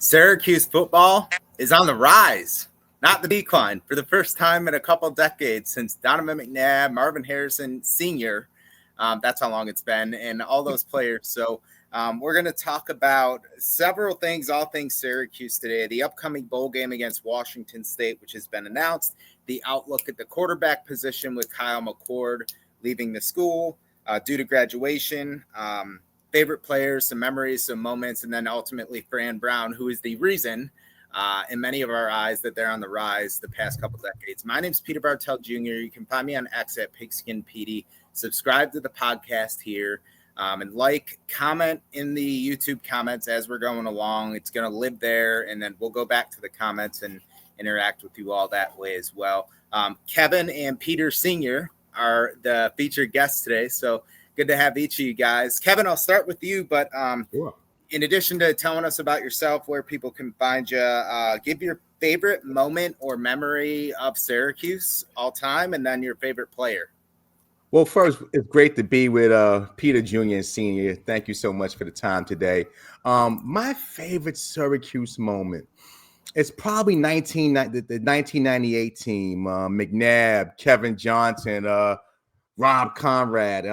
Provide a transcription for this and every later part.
Syracuse football is on the rise, not the decline, for the first time in a couple decades since Donovan McNabb, Marvin Harrison Sr. That's how long it's been, and all those players. So we're going to talk about several things, all things Syracuse today. The upcoming bowl game against Washington State, which has been announced. The outlook at the quarterback position with Kyle McCord leaving the school due to graduation. Favorite players, some memories, some moments, and then ultimately Fran Brown, who is the reason in many of our eyes that they're on the rise the past couple decades. My name is Peter Bartell Jr. You can find me on X at PigskinPD. Subscribe to the podcast here and comment in the YouTube comments as we're going along. It's going to live there, and then we'll go back to the comments and interact with you all that way as well. Kevin and Peter Sr. are the featured guests today, so good to have each of you guys. Kevin, I'll start with you, but Sure. In addition to telling us about yourself, where people can find you, give your favorite moment or memory of Syracuse all time, and then your favorite player. Well, first, it's great to be with Peter Jr. and Sr. Thank you so much for the time today. My favorite Syracuse moment is probably the 1998 team, McNabb, Kevin Johnson, Rob Conrad.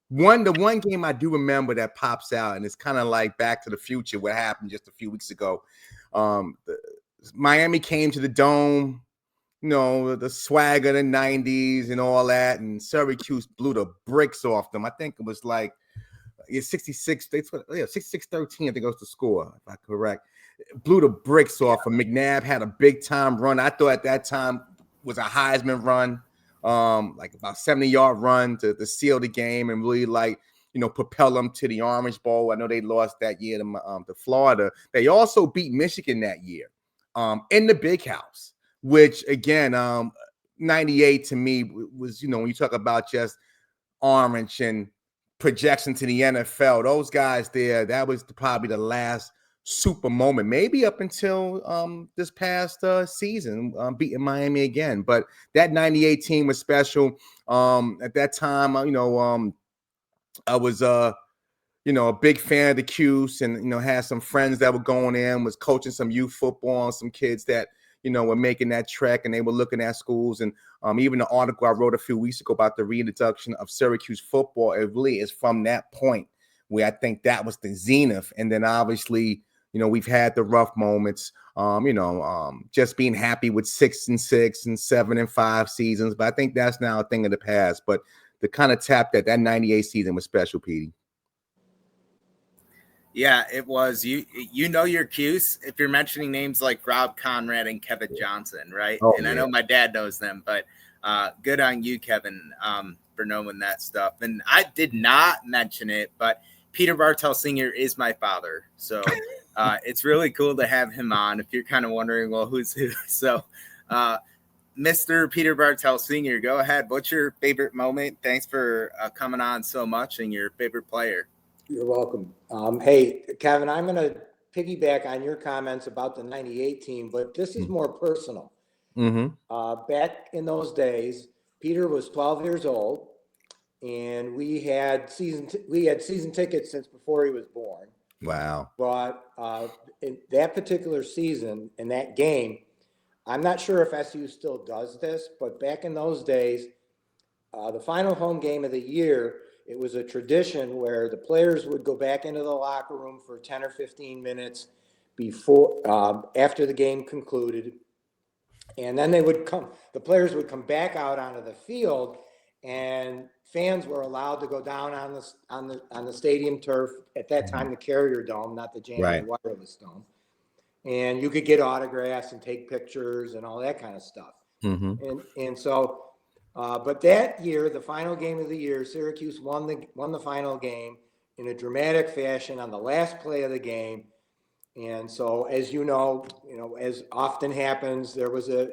The one game I do remember that pops out, and it's kind of like Back to the Future, what happened just a few weeks ago. Miami came to the Dome, the swag of the 90s and all that, and Syracuse blew the bricks off them. I think it was like 66-13, I think it was the score, if I'm correct. Blew the bricks off of McNabb, had a big-time run. I thought at that time was a Heisman run. Like about 70-yard run to seal the game and really propel them to the Orange Bowl. I know they lost that year to Florida. They also beat Michigan that year in the Big House, which again, 98 to me was, when you talk about just orange and projection to the NFL, those guys there, that was probably the last super moment, maybe up until this past season, beating Miami again. But that 98 team was special. At that time, I was a big fan of the Cuse, and had some friends that were going in, was coaching some youth football, and some kids that were making that trek, and they were looking at schools. And even the article I wrote a few weeks ago about the reintroduction of Syracuse football, it really is from that point where I think that was the zenith. And then obviously, we've had the rough moments, just being happy with 6-6 and 7-5 seasons. But I think that's now a thing of the past. But the kind of tap that 98 season was special, Petey. Yeah, it was. Your cues if you're mentioning names like Rob Conrad and Kevin Johnson, right? Oh, and yeah. I know my dad knows them, but good on you, Kevin, for knowing that stuff. And I did not mention it, but Peter Bartell Sr. is my father. So it's really cool to have him on if you're kind of wondering, well, who's who? So Mr. Peter Bartell Sr., go ahead. What's your favorite moment? Thanks for coming on so much, and your favorite player. You're welcome. Hey, Kevin, I'm going to piggyback on your comments about the 98 team, but this is more personal. Mm-hmm. Back in those days, Peter was 12 years old, and we had season tickets since before he was born. Wow. But in that particular season, in that game, I'm not sure if SU still does this, but back in those days, the final home game of the year, it was a tradition where the players would go back into the locker room for 10 or 15 minutes after the game concluded. And then the players would come back out onto the field, and fans were allowed to go down on the stadium turf, at that time the Carrier Dome, not the Jandy Wireless Dome. And you could get autographs and take pictures and all that kind of stuff. Mm-hmm. And so but that year, the final game of the year, Syracuse won the final game in a dramatic fashion on the last play of the game. And so, as as often happens, there was a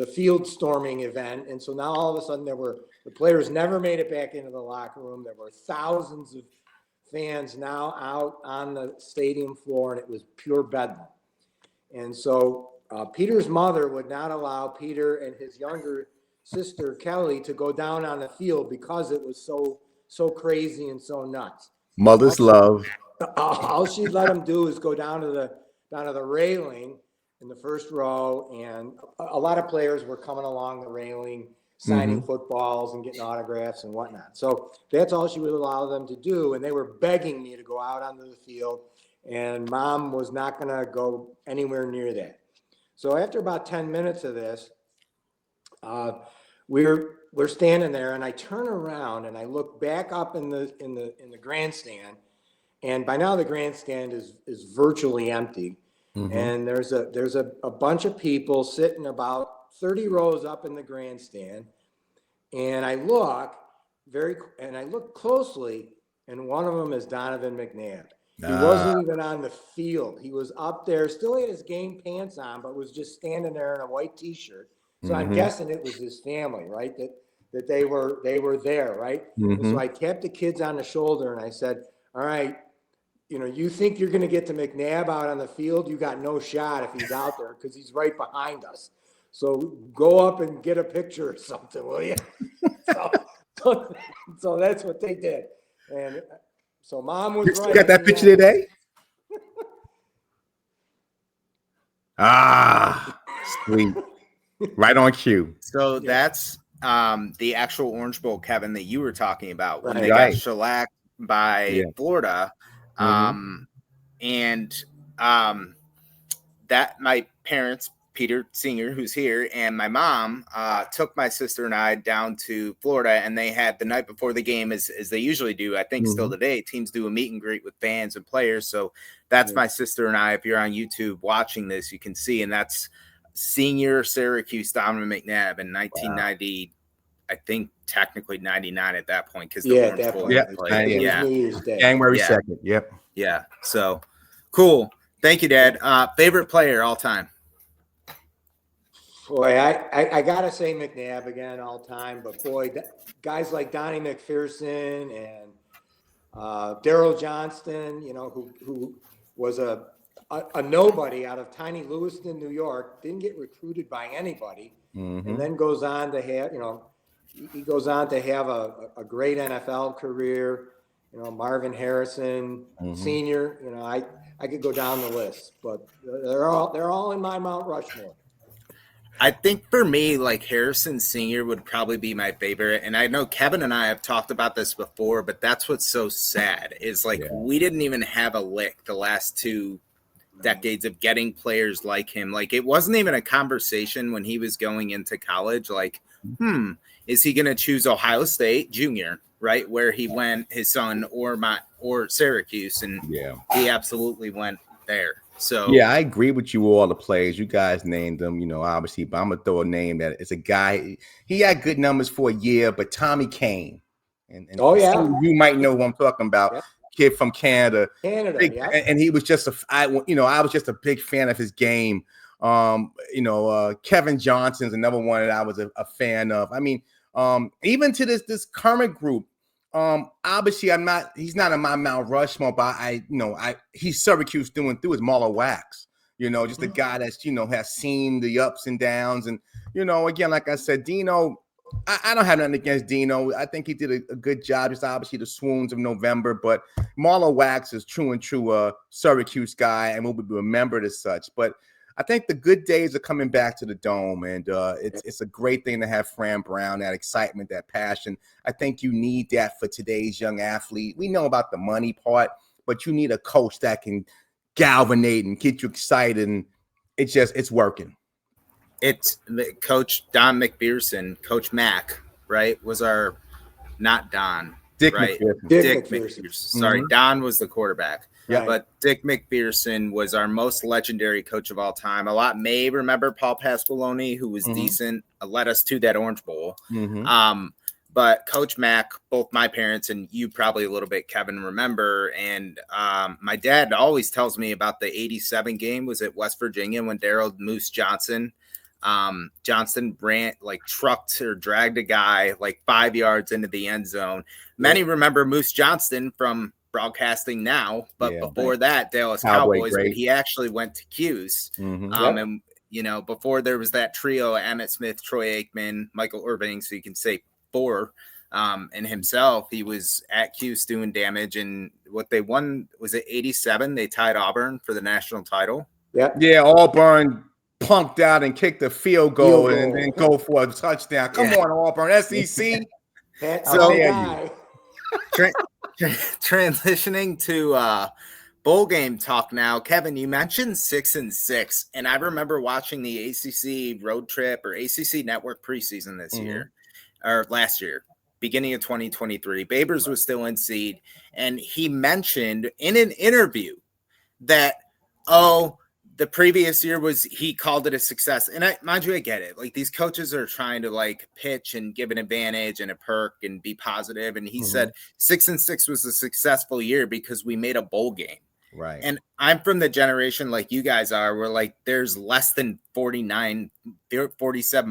field storming event. And so now all of a sudden the players never made it back into the locker room. There were thousands of fans now out on the stadium floor, and it was pure bedlam. And so Peter's mother would not allow Peter and his younger sister Kelly to go down on the field because it was so crazy and so nuts. Mother's love. All she'd let him do is go down to down to the railing in the first row, and a lot of players were coming along the railing, signing footballs and getting autographs and whatnot. So that's all she would allow them to do. And they were begging me to go out onto the field, and Mom was not going to go anywhere near that. So after about 10 minutes of this, we're standing there, and I turn around and I look back up in the grandstand, and by now the grandstand is virtually empty. And there's a bunch of people sitting about 30 rows up in the grandstand, and I look closely, and one of them is Donovan McNabb. He wasn't even on the field. He was up there, still had his game pants on, but was just standing there in a white T-shirt. So I'm guessing it was his family, right? That they were there, right? And so I tapped the kids on the shoulder and I said, all right, you think you're going to get to McNabb out on the field? You got no shot if he's out there because he's right behind us. So go up and get a picture or something, will you? So that's what they did. And so Mom was right. You got that picture today? Sweet. Right on cue. So that's the actual Orange Bowl, Kevin, that you were talking about when they Right. got shellacked by Florida. That my parents, Peter Sr., who's here, and my mom took my sister and I down to Florida, and they had the night before the game, as they usually do. I think still today, teams do a meet and greet with fans and players. So that's my sister and I. If you're on YouTube watching this, you can see, and that's senior Syracuse Donovan McNabb in 1990. Wow. I think technically 99 at that point because the Orange Bowl played. New Year's Day. January 2nd. Yep. Yeah. So cool. Thank you, Dad. Favorite player all time? Boy, I gotta say McNabb again all time, but boy, guys like Donnie McPherson and Daryl Johnston, who was a nobody out of tiny Lewiston, New York, didn't get recruited by anybody, and then goes on to have, he goes on to have a great NFL career. Marvin Harrison, Sr. I could go down the list, but they're all in my Mount Rushmore. I think for me, like Harrison Sr. would probably be my favorite. And I know Kevin and I have talked about this before, but that's what's so sad is we didn't even have a lick the last 2 decades of getting players like him. Like it wasn't even a conversation when he was going into college. Like, is he going to choose Ohio State Junior, right? Where he went, his son, or Syracuse. And he absolutely went there. So I agree with you. All the players you guys named them, obviously, but I'm gonna throw a name that it's a guy. He had good numbers for a year, but Tommy Kane, and you might know who I'm talking about. Yep. Kid from Canada, and he was just I was just a big fan of his game. Kevin Johnson's another one that I was a fan of. I mean, even to this current group. Obviously he's not in my Mount Rushmore, but he's Syracuse through and through. Is Marlo Wax, just a guy that's, has seen the ups and downs. And, again, like I said, Dino, I don't have nothing against Dino. I think he did a good job, just obviously the swoons of November, but Marlo Wax is true Syracuse guy and will be remembered as such. But I think the good days are coming back to the Dome, and it's a great thing to have Fran Brown, that excitement, that passion. I think you need that for today's young athlete. We know about the money part, but you need a coach that can galvanate and get you excited, and it's working. It's Coach Don McPherson, Coach Mac, right, was our – not Don. Dick right? McPherson. Dick McPherson. Sorry, Don was the quarterback. Yeah. But Dick McPherson was our most legendary coach of all time. A lot may remember Paul Pasqualoni, who was decent, led us to that Orange Bowl. But Coach Mack, both my parents and you probably a little bit, Kevin, remember. And my dad always tells me about the 87 game was at West Virginia when Daryl Moose Johnston ran, trucked or dragged a guy 5 yards into the end zone. Many remember Moose Johnston from broadcasting now, but before that, Dallas Cowboys, but he actually went to Q's. And before there was that trio, Emmitt Smith, Troy Aikman, Michael Irving, so you can say 4, and himself, he was at Q's doing damage. And what they won was it 87? They tied Auburn for the national title. Yep. Yeah, Auburn punked out and kicked a field goal and then go for a touchdown. Come on, Auburn, SEC. So transitioning to bowl game talk now. Kevin, you mentioned 6-6, and I remember watching the ACC road trip or ACC network preseason this year or last year, beginning of 2023. Babers was still in seed, and he mentioned in an interview that, the previous year he called it a success. And mind you, I get it. Like, these coaches are trying to like pitch and give an advantage and a perk and be positive. And he said 6-6 was a successful year because we made a bowl game. Right. And I'm from the generation like you guys are, where like there's less than 47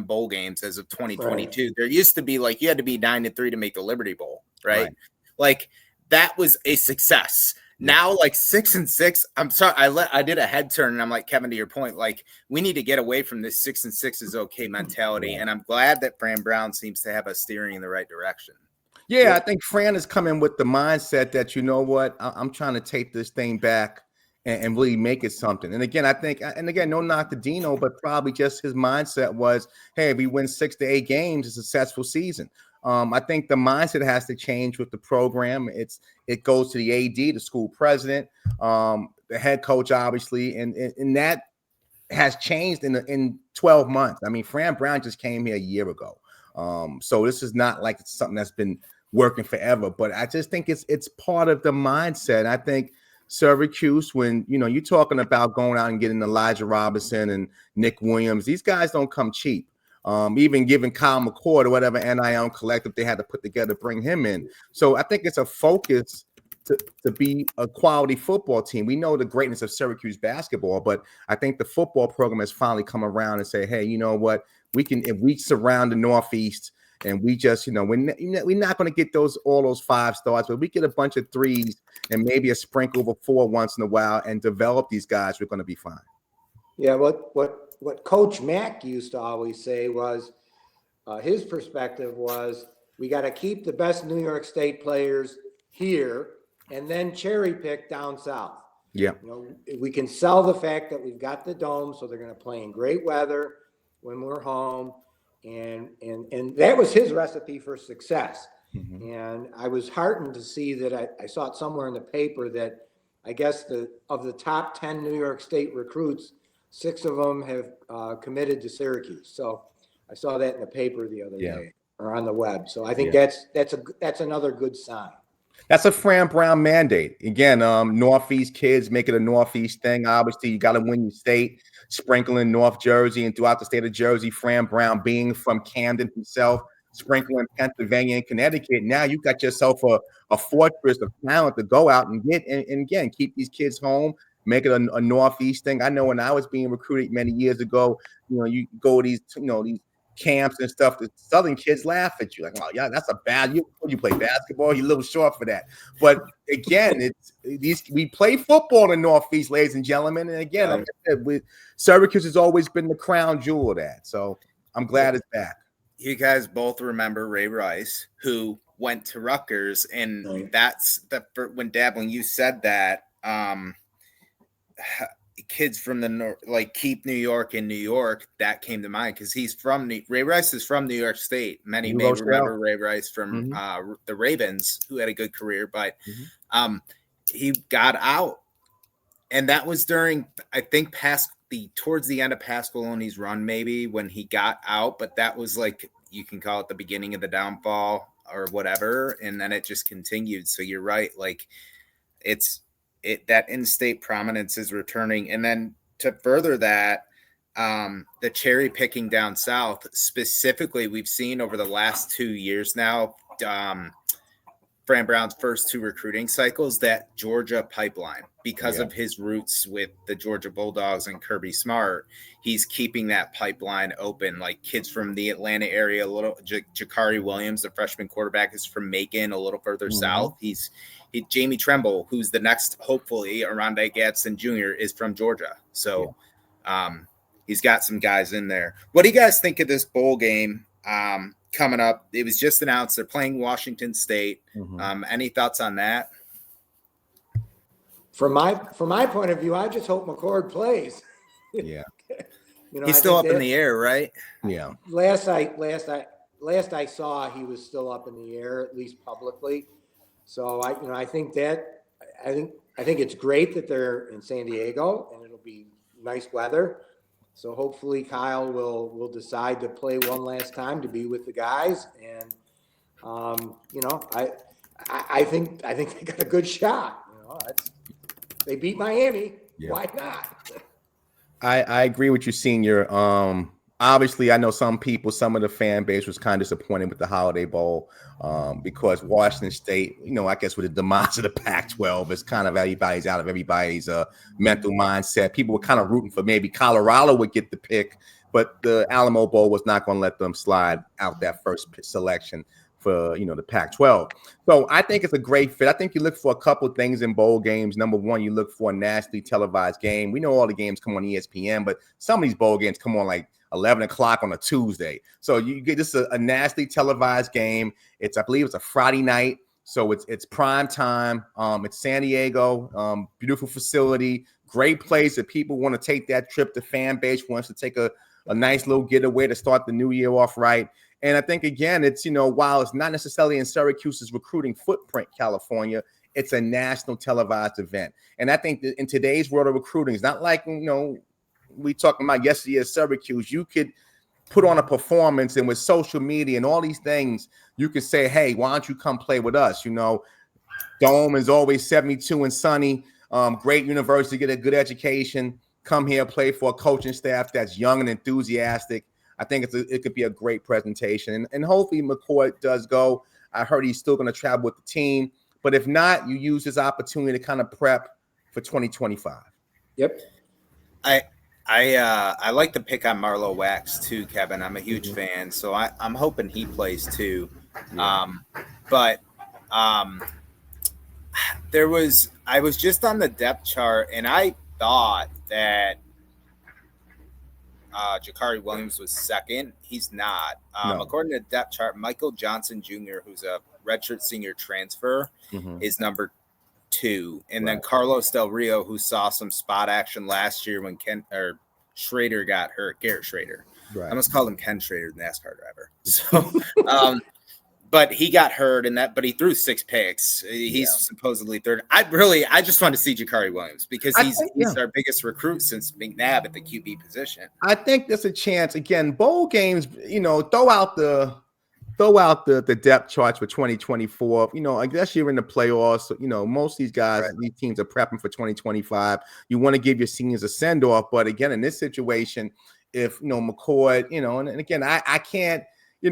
bowl games as of 2022. Right. There used to be like, you had to be 9-3 to make the Liberty Bowl. Right. Like, that was a success. Now, like 6-6, I'm sorry, I did a head turn, and I'm like, Kevin, to your point, like, we need to get away from this 6-6 is okay mentality. And I'm glad that Fran Brown seems to have us steering in the right direction. Yeah, I think Fran is coming with the mindset that, you know what, I'm trying to take this thing back and really make it something. And again, I think, and again, no knock to Dino, but probably just his mindset was, hey, if we win 6 to 8 games, it's a successful season. I think the mindset has to change with the program. It goes to the AD, the school president, the head coach, obviously, and that has changed in 12 months. I mean, Fran Brown just came here a year ago, so this is not like it's something that's been working forever. But I just think it's part of the mindset. I think Syracuse, when you're talking about going out and getting Elijah Robinson and Nick Williams, these guys don't come cheap. Even giving Kyle McCord or whatever NIL collective they had to put together to bring him in. So I think it's a focus to be a quality football team. We know the greatness of Syracuse basketball, but I think the football program has finally come around and say, hey, you know what? If we surround the Northeast and we just, we're not going to get all those 5 stars, but we get a bunch of 3s and maybe a sprinkle of 4 once in a while and develop these guys, we're going to be fine. Yeah, what Coach Mack used to always say was, his perspective was, we got to keep the best New York State players here and then cherry pick down south. Yeah. We can sell the fact that we've got the dome, so they're going to play in great weather when we're home. And that was his recipe for success. And I was heartened to see that I saw it somewhere in the paper that I guess of the top 10 New York State recruits, 6 of them have committed to Syracuse. So I saw that in the paper the other day or on the web. So I think that's another good sign. That's a Fran Brown mandate. Again, Northeast kids make it a Northeast thing. Obviously, you got to win your state, sprinkling North Jersey and throughout the state of Jersey. Fran Brown being from Camden himself, sprinkling Pennsylvania and Connecticut. Now you got yourself a fortress of talent to go out and get, and again, keep these kids home. Make it a Northeast thing. I know when I was being recruited many years ago, you go to these camps and stuff. The Southern kids laugh at you like, "Oh, yeah, that's a bad. You play basketball. You're a little short for that." But again, we play football in the Northeast, ladies and gentlemen. And again, like I said, Syracuse has always been the crown jewel of that. So I'm glad it's back. You guys both remember Ray Rice, who went to Rutgers, and that's when you said that. Kids from the north, like, keep New York in New York, that came to mind because he's from Ray Rice is from New York State. Many may remember Ray Rice from the Ravens, who had a good career, but he got out, and that was during, I think, towards the end of Pasqualoni's run, maybe, when he got out. But that was like, you can call it the beginning of the downfall or whatever, and then it just continued. So you're right, like that in-state prominence is returning. And then to further that, the cherry picking down south, specifically, we've seen over the last 2 years now, Fran Brown's first 2 recruiting cycles, that Georgia pipeline, because of his roots with the Georgia Bulldogs and Kirby Smart, he's keeping that pipeline open. Like, kids from the Atlanta area, a little Jakari Williams, the freshman quarterback, is from Macon, a little further south. Jamie Tremble, who's the next, hopefully, Arondé Gadsden Jr., is from Georgia. So he's got some guys in there. What do you guys think of this bowl game coming up? It was just announced they're playing Washington State. Any thoughts on that? From my point of view, I just hope McCord plays. Yeah. He's I still think up in the air, right? Yeah. Last I saw, he was still up in the air, at least publicly. So I think it's great that they're in San Diego and it'll be nice weather. So hopefully Kyle will decide to play one last time to be with the guys. And, I think they got a good shot. They beat Miami. Yeah. Why not? I agree with you, Senior. Obviously, I know some of the fan base was kind of disappointed with the Holiday Bowl because Washington State, I guess with the demise of the Pac-12, it's kind of everybody's out of everybody's mental mindset. People were kind of rooting for maybe Colorado would get the pick, but the Alamo Bowl was not going to let them slide out that first selection for the Pac-12. So I think it's a great fit. I think you look for a couple of things in bowl games. Number one, you look for a nationally televised game. We know all the games come on ESPN, but some of these bowl games come on like 11 o'clock on a Tuesday. So you get just a nationally televised game. I believe it's a Friday night. So it's prime time. It's San Diego, beautiful facility, great place if people want to take that trip. The fan base wants to take a nice little getaway to start the new year off right. And I think, again, it's, while it's not necessarily in Syracuse's recruiting footprint, California, it's a national televised event. And I think that in today's world of recruiting, it's not like, we talking about yesterday at Syracuse. You could put on a performance, and with social media and all these things, you could say, hey, why don't you come play with us? Dome is always 72 and sunny, great university, get a good education, come here, play for a coaching staff that's young and enthusiastic. I think it could be a great presentation. And hopefully McCoy does go. I heard he's still going to travel with the team. But if not, you use this opportunity to kind of prep for 2025. Yep. I like the pick on Marlo Wax too, Kevin. I'm a huge fan, so I'm hoping he plays too. Yeah. I was just on the depth chart, and I thought that Jakari Williams was second. He's not. No. According to the depth chart, Michael Johnson Jr., who's a redshirt senior transfer, is number 2. And then Carlos Del Rio, who saw some spot action last year when Schrader got hurt, Garrett Schrader. Right. I almost called him Ken Schrader, the NASCAR driver. So, but he got hurt but he threw 6 picks. He's supposedly third. I just want to see Jakari Williams because he's our biggest recruit since McNabb at the QB position. I think there's a chance, again, bowl games, throw out the depth charts for 2024. I guess you're in the playoffs. Most of these guys, these teams are prepping for 2025. You want to give your seniors a send-off. But again, in this situation, if, McCoy, and again, I can't,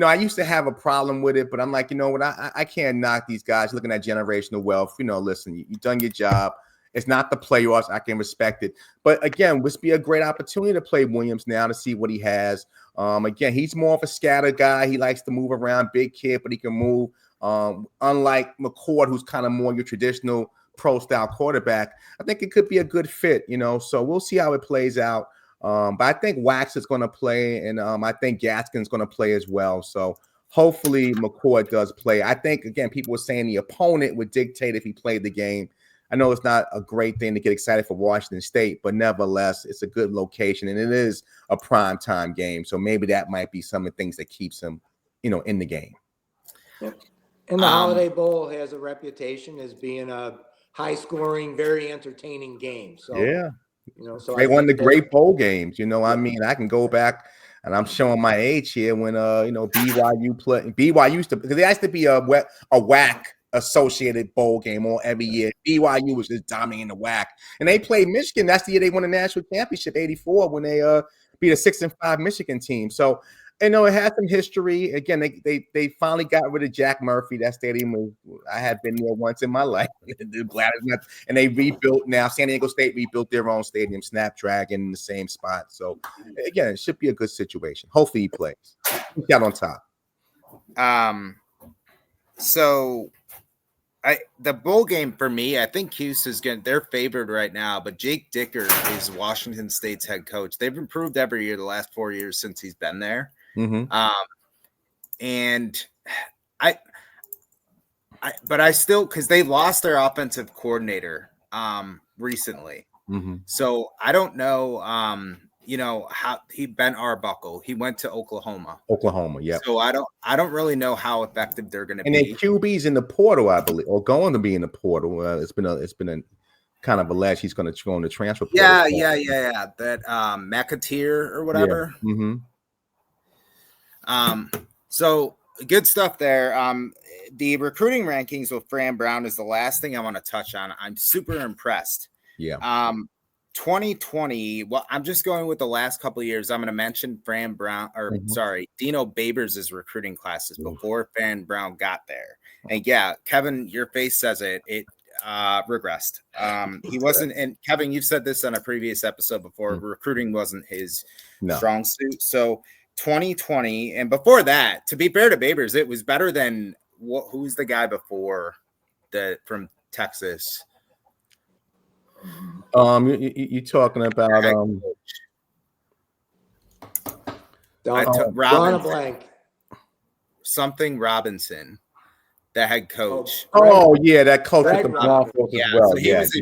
I used to have a problem with it, but I'm like, what? I can't knock these guys looking at generational wealth. Listen, you've done your job. It's not the playoffs. I can respect it. But again, this be a great opportunity to play Williams now to see what he has. Again, he's more of a scatter guy. He likes to move around, big kid, but he can move. Unlike McCord, who's kind of more your traditional pro-style quarterback, I think it could be a good fit, So we'll see how it plays out. But I think Wax is going to play, and I think Gaskin's going to play as well. So hopefully McCord does play. I think, again, people were saying the opponent would dictate if he played the game. I know it's not a great thing to get excited for Washington State, but nevertheless, it's a good location, and it is a primetime game. So maybe that might be some of the things that keeps him, in the game. Yep. And the Holiday Bowl has a reputation as being a high-scoring, very entertaining game. So yeah. So they won the great bowl games. I mean, I can go back, and I'm showing my age here when BYU used to, because there has to be a WAC associated bowl game every year. BYU was just dominating the WAC, and they played Michigan. That's the year they won the national championship, '84, when they beat a 6-5 Michigan team. So it has some history. Again, they finally got rid of Jack Murphy. That stadium I had been there once in my life. And they rebuilt now. San Diego State rebuilt their own stadium, Snapdragon, in the same spot. So again, it should be a good situation. Hopefully he plays. He's out on top. So the bowl game for me, I think Cuse is they're favored right now, but Jake Dicker is Washington State's head coach. They've improved every year the last 4 years since he's been there. And but I still, because they lost their offensive coordinator recently. So I don't know how he Ben Arbuckle. He went to Oklahoma. Yep. So I don't really know how effective they're going to be. And then QB's in the portal, I believe, or going to be in the portal. It's been a kind of alleged he's going to go in the transfer portal. Yeah. That McAteer or whatever. Yeah. So good stuff there. The recruiting rankings with Fran Brown is the last thing I want to touch on. I'm super impressed. Yeah. 2020. Well, I'm just going with the last couple of years. I'm going to mention Fran Brown, Dino Babers' recruiting classes before Fran Brown got there. And yeah, Kevin, your face says it. It regressed. He wasn't. And Kevin, you've said this on a previous episode before. Recruiting wasn't his strong suit. So 2020, and before that, to be fair to Babers, it was better than who's the guy before from Texas. You talking about Robinson, the head coach. That coach with the Broncos as well. So he was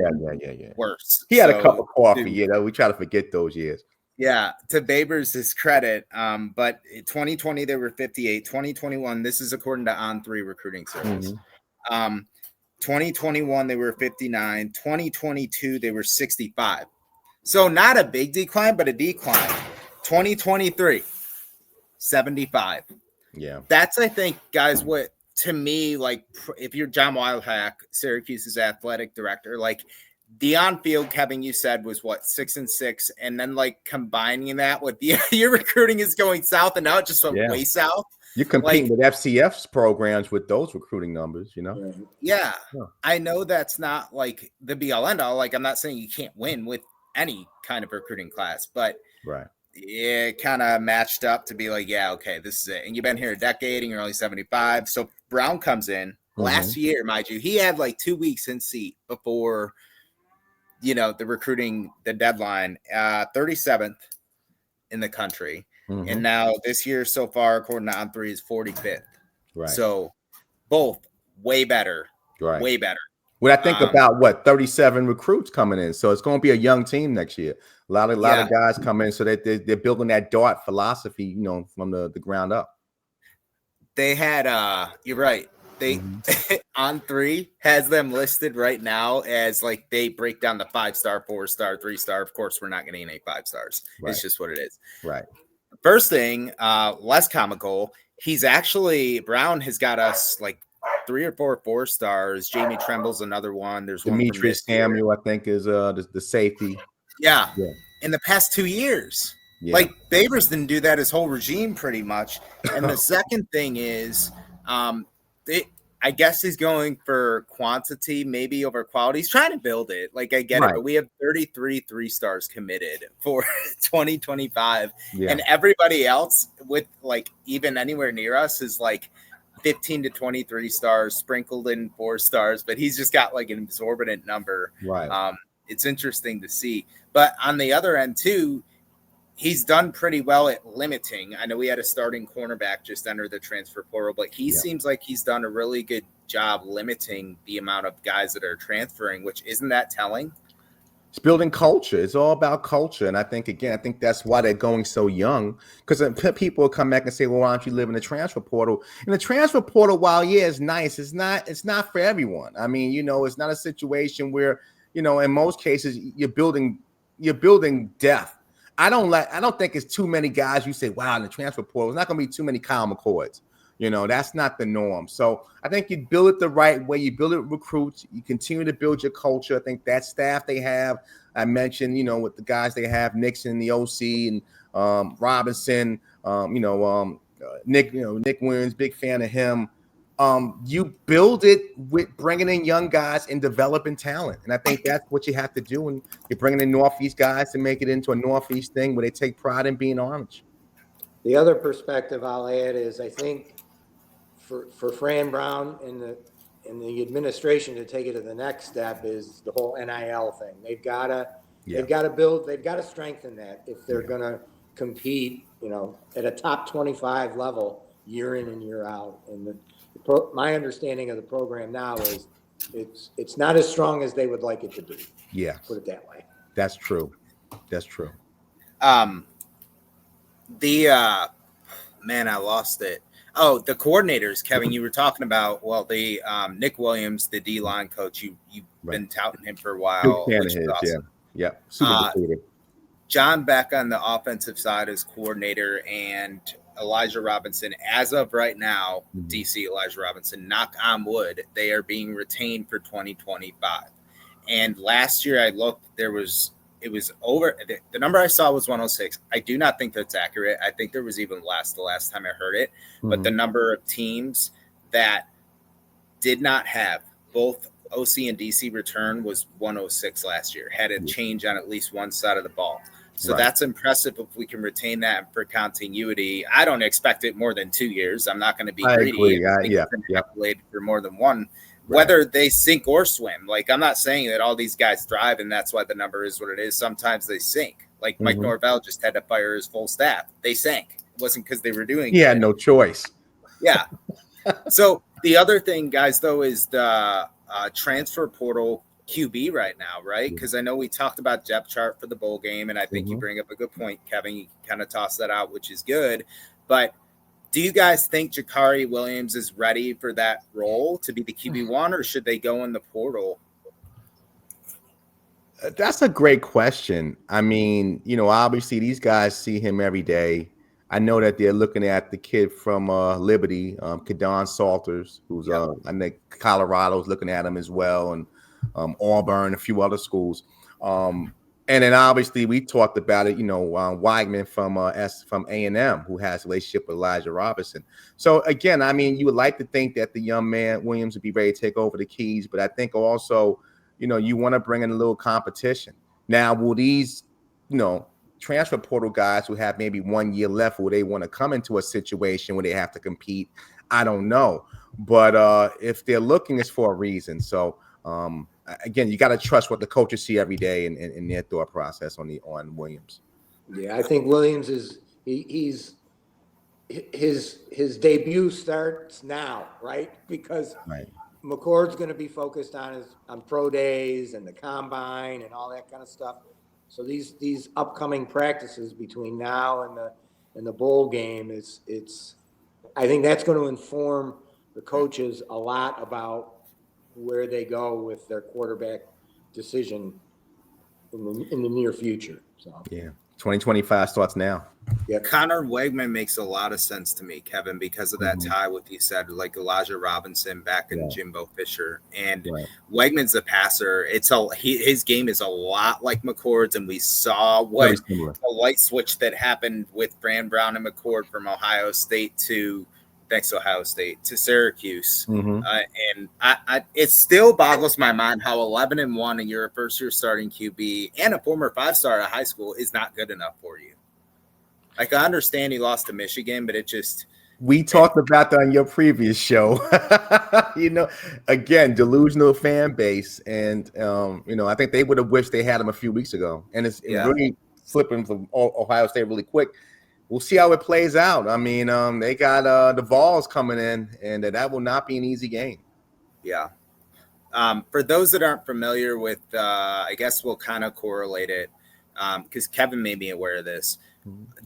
worse. He had a cup of coffee. We try to forget those years. Yeah, to Babers' credit, but 2020 they were 58. 2021, this is according to On3 Recruiting Service. 2021 they were 59. 2022 they were 65. So not a big decline, but a decline. 2023, 75. Yeah, that's I think, guys, what to me, like if you're John Wildhack, Syracuse's athletic director, like. The on-field, Kevin, you said was what 6-6, and then like combining that with your recruiting is going south, and now it just went way south. You're competing with FCF's programs with those recruiting numbers, Yeah, I know that's not like the be-all end-all. Like I'm not saying you can't win with any kind of recruiting class, but it kind of matched up to be like, yeah, okay, this is it. And you've been here a decade, and you're only 75. So Brown comes in last year, mind you, he had like 2 weeks in seat before. The recruiting, the deadline, 37th in the country. And now this year so far, according to On3, is 45th. Right. So both way better. Right. Way better. When I think about 37 recruits coming in. So it's going to be a young team next year. A lot of guys come in so that they're building that Dart philosophy, from the ground up. They had, you're right. They On3 has them listed right now as like they break down the 5-star, 4-star, 3-star. Of course, we're not getting any 5 stars. Right. It's just what it is. Right. First thing, less comical. Brown has got us like 3 or 4 4-stars. Jamie Tremble's another one. There's Demetrius Samuel, I think, is the safety. Yeah. In the past 2 years. Yeah. Like Babers didn't do that his whole regime pretty much. And the second thing is I guess he's going for quantity, maybe over quality. He's trying to build it. Like I get it, but we have 33 3-stars committed for 2025. Yeah. And everybody else with like even anywhere near us is like 15 to 23 stars sprinkled in 4 stars, but he's just got like an exorbitant number. Right. It's interesting to see. But on the other end too, he's done pretty well at limiting. I know we had a starting cornerback just enter the transfer portal, but he seems like he's done a really good job limiting the amount of guys that are transferring, which isn't that telling? It's building culture. It's all about culture. And I think that's why they're going so young, because people will come back and say, well, why don't you live in the transfer portal? And the transfer portal, while, it's nice, it's not for everyone. I mean, it's not a situation where, in most cases you're building depth. I don't think it's too many guys you say, wow, in the transfer portal, it's not going to be too many Kyle McCoys. That's not the norm. So I think you build it the right way. You build it with recruits. You continue to build your culture. I think that staff they have, I mentioned, with the guys they have, Nixon, the OC, and Robinson, Nick Williams, big fan of him. You build it with bringing in young guys and developing talent. And I think that's what you have to do. And you're bringing in Northeast guys to make it into a Northeast thing where they take pride in being orange. The other perspective I'll add is I think for Fran Brown and the administration to take it to the next step is the whole NIL thing. They've got to strengthen that if they're going to compete, at a top 25 level year in and year out. And my understanding of the program now is it's not as strong as they would like it to be. Yeah. Put it that way. That's true. Man, I lost it. Oh, the coordinators, Kevin, you were talking about. Well, the Nick Williams, the D line coach, you've Right. been touting him for a Big while, fan which of is his, awesome. yeah. Super depleted. John Beck on the offensive side as coordinator, and Elijah Robinson, as of right now, DC Elijah Robinson, knock on wood, they are being retained for 2025. And last year I looked, it was over. The number I saw was 106. I do not think that's accurate. I think there was even less the last time I heard it. But the number of teams that did not have both OC and DC return was 106 last year. Had a change on at least one side of the ball. So that's impressive if we can retain that for continuity. I don't expect it more than 2 years. I'm not going to be greedy. For more than one. Whether they sink or swim. Like, I'm not saying that all these guys thrive and that's why the number is what it is. Sometimes they sink. Like Mike Norvell just had to fire his full staff. They sank. It wasn't because they were doing He had no choice. Yeah. So the other thing, guys, though, is the transfer portal QB right now, right? Because I know we talked about depth chart for the bowl game, and I think you bring up a good point, Kevin. You kind of toss that out, which is good. But do you guys think Jakari Williams is ready for that role to be the QB1, or should they go in the portal? That's a great question. I mean, obviously these guys see him every day. I know that they're looking at the kid from Liberty, Kadon Salters, who's I think Colorado's looking at him as well, and Auburn, a few other schools. And then obviously we talked about it, Weigman from A&M, who has a relationship with Elijah Robinson. So again, I mean, you would like to think that the young man Williams would be ready to take over the keys, but I think also, you want to bring in a little competition. Now, will these, transfer portal guys who have maybe 1 year left, will they want to come into a situation where they have to compete? I don't know. But if they're looking, it's for a reason. So again, you got to trust what the coaches see every day in their thought process on Williams. Yeah, I think Williams is his debut starts now, right? Because McCord's going to be focused on pro days and the combine and all that kind of stuff. So these upcoming practices between now and the bowl game I think that's going to inform the coaches a lot about where they go with their quarterback decision in the near future. So 2025 starts now. Yep. Connor Weigman makes a lot of sense to me, Kevin, because of that tie with you said, like Elijah Robinson back in Jimbo Fisher, and Weigman's the passer. His game is a lot like McCord's, and we saw what the light switch that happened with Fran Brown and McCord from Ohio State to Syracuse. And it still boggles my mind how 11-1 and you're a first-year starting QB and a former 5-star at high school is not good enough for you. Like, I understand he lost to Michigan, but we talked about that on your previous show. Again, delusional fan base. And, I think they would have wished they had him a few weeks ago. And it's really flipping from Ohio State really quick. We'll see how it plays out. I mean, they got the Vols coming in, and that will not be an easy game. Yeah. For those that aren't familiar with, I guess we'll kind of correlate it because Kevin made me aware of this.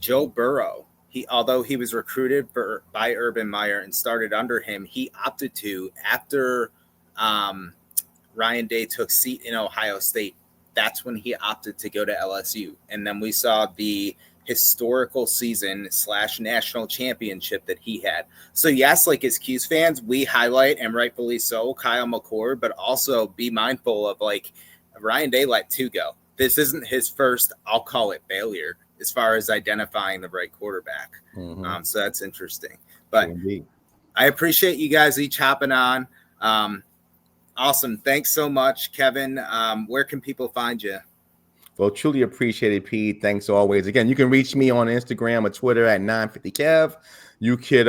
Joe Burrow, although he was recruited by Urban Meyer and started under him, he opted to, after Ryan Day took seat in Ohio State, that's when he opted to go to LSU. And then we saw the historical season / national championship that he had. So yes, like as Q's fans, we highlight, and rightfully so, Kyle McCord, but also be mindful of like Ryan Day let 2 go. This isn't his first, I'll call it failure, as far as identifying the right quarterback. So that's interesting. But I appreciate you guys each hopping on. Awesome. Thanks so much, Kevin. Where can people find you? Well, truly appreciate it, Pete. Thanks always. Again, you can reach me on Instagram or Twitter at 950kev. You could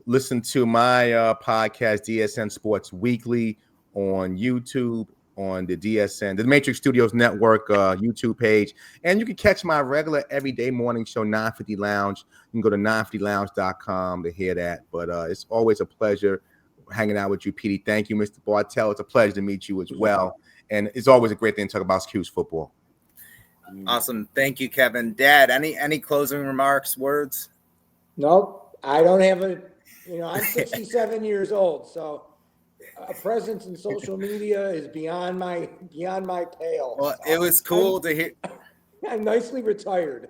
listen to my podcast, DSN Sports Weekly, on YouTube, on the DSN, the Matrix Studios Network YouTube page. And you can catch my regular everyday morning show, 950 Lounge. You can go to 950lounge.com to hear that. But it's always a pleasure hanging out with you, Petey. Thank you, Mr. Bartell. It's a pleasure to meet you as well. And it's always a great thing to talk about Syracuse football. Awesome. Thank you, Kevin. Dad, any closing remarks, words? Nope, I don't have I'm 67 years old, so a presence in social media is beyond my pale. Well, So it was cool to hear. I'm nicely retired.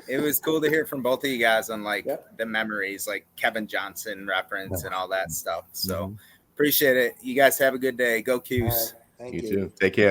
It was cool to hear from both of you guys on Yep. the memories, like Kevin Johnson reference and all that stuff. So appreciate it. You guys have a good day. Go All Cuse. right, thank You you. too. Take care.